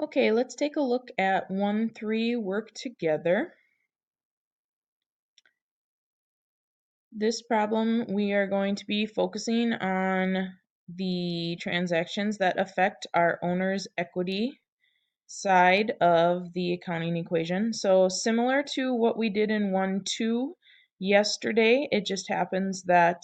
Okay, let's take a look at 1-3 work together. This problem, we are going to be focusing on the transactions that affect our owner's equity side of the accounting equation. So similar to what we did in 1-2 yesterday, it just happens that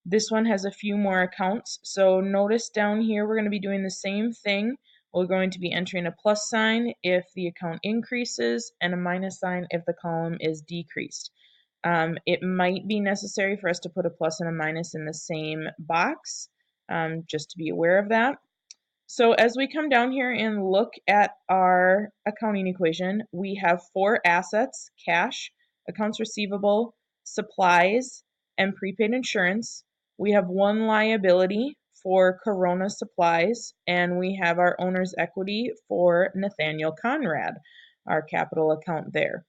this one has a few more accounts. So notice down here, we're going to be doing the same thing. We're going to be entering a plus sign if the account increases and a minus sign if the column is decreased. It might be necessary for us to put a plus and a minus in the same box, just to be aware of that. So as we come down here and look at our accounting equation, we have 4 assets: cash, accounts receivable, supplies, and prepaid insurance. We have 1 liability for Corona Supplies, and we have our owner's equity for Nathaniel Conrad, our capital account there.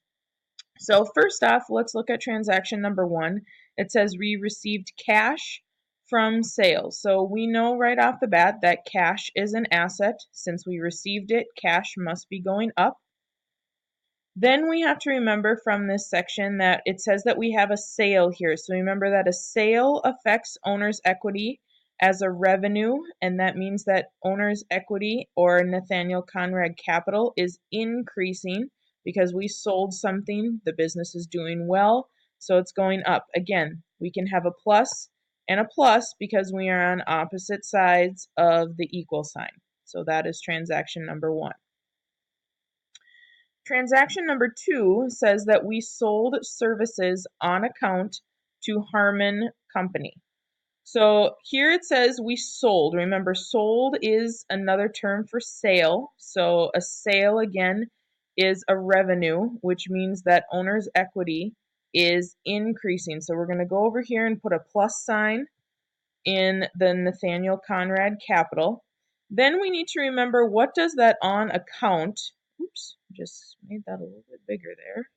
So first off, let's look at transaction number 1. It says we received cash from sales. So we know right off the bat that cash is an asset. Since we received it, cash must be going up. Then we have to remember from this section that it says that we have a sale here. So remember that a sale affects owner's equity as a revenue, and that means that owner's equity or Nathaniel Conrad capital is increasing because we sold something, the business is doing well, so it's going up. Again, we can have a plus and a plus because we are on opposite sides of the equal sign. So that is transaction number 1. Transaction number 2 says that we sold services on account to Harmon Company. So here it says we sold. Remember, sold is another term for sale. So a sale, again, is a revenue, which means that owner's equity is increasing. So we're going to go over here and put a plus sign in the Nathaniel Conrad capital. Then we need to remember, what does that on account, oops, just made that a little bit bigger there.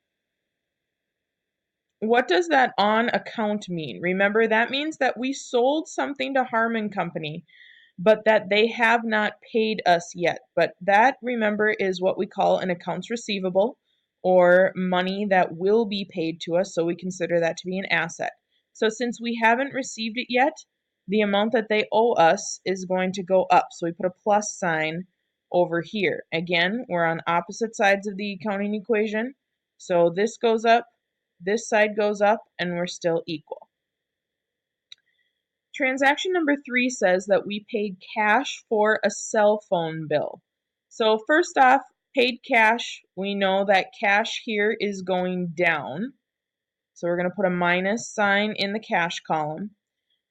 What does that on account mean? Remember, that means that we sold something to Harmon Company, but that they have not paid us yet. But that, remember, is what we call an accounts receivable, or money that will be paid to us, so we consider that to be an asset. So since we haven't received it yet, the amount that they owe us is going to go up. So we put a plus sign over here. Again, we're on opposite sides of the accounting equation. So this goes up, this side goes up, and we're still equal. Transaction number 3 says that we paid cash for a cell phone bill. So first off, paid cash, we know that cash here is going down. So we're going to put a minus sign in the cash column.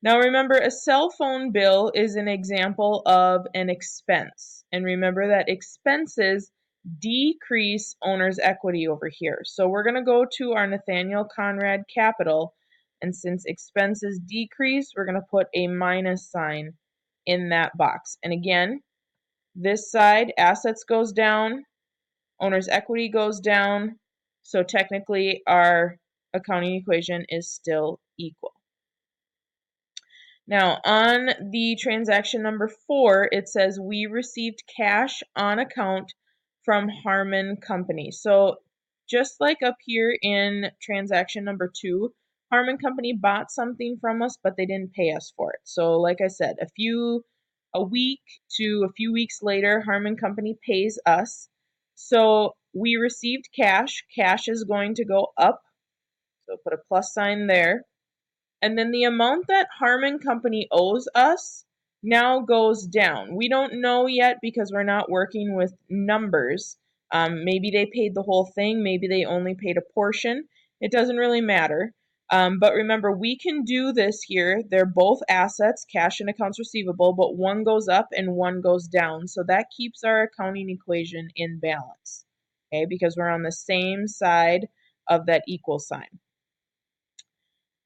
Now remember, a cell phone bill is an example of an expense. And remember that expenses decrease owner's equity over here. So we're going to go to our Nathaniel Conrad capital, and since expenses decrease, we're going to put a minus sign in that box. And again, this side, assets goes down, owner's equity goes down, so technically our accounting equation is still equal. Now, on the transaction number 4, it says we received cash on account from Harmon Company. So just like up here in transaction number 2, Harmon Company bought something from us, but they didn't pay us for it. So like I said, a week to a few weeks later, Harmon Company pays us. So we received cash. Cash is going to go up. So put a plus sign there. And then the amount that Harmon Company owes us now goes down. We don't know yet because we're not working with numbers. Maybe they paid the whole thing. Maybe they only paid a portion. It doesn't really matter. But remember, we can do this here. They're both assets, cash and accounts receivable, but one goes up and one goes down. So that keeps our accounting equation in balance, okay, because we're on the same side of that equal sign.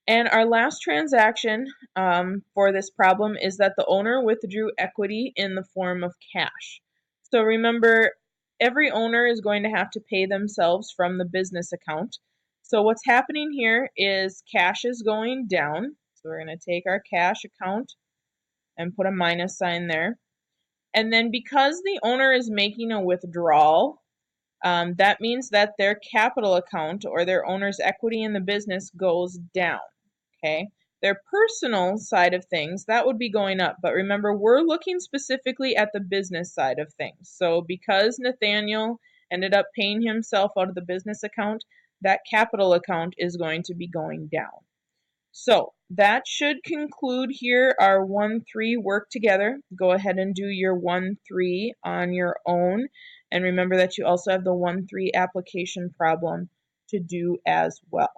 And our last transaction for this problem is that the owner withdrew equity in the form of cash. So remember, every owner is going to have to pay themselves from the business account. So what's happening here is cash is going down. So we're going to take our cash account and put a minus sign there. And then because the owner is making a withdrawal, that means that their capital account or their owner's equity in the business goes down. Okay. Their personal side of things, that would be going up. But remember, we're looking specifically at the business side of things. So because Nathaniel ended up paying himself out of the business account, that capital account is going to be going down. So that should conclude here our 1-3 work together. Go ahead and do your 1-3 on your own. And remember that you also have the 1-3 application problem to do as well.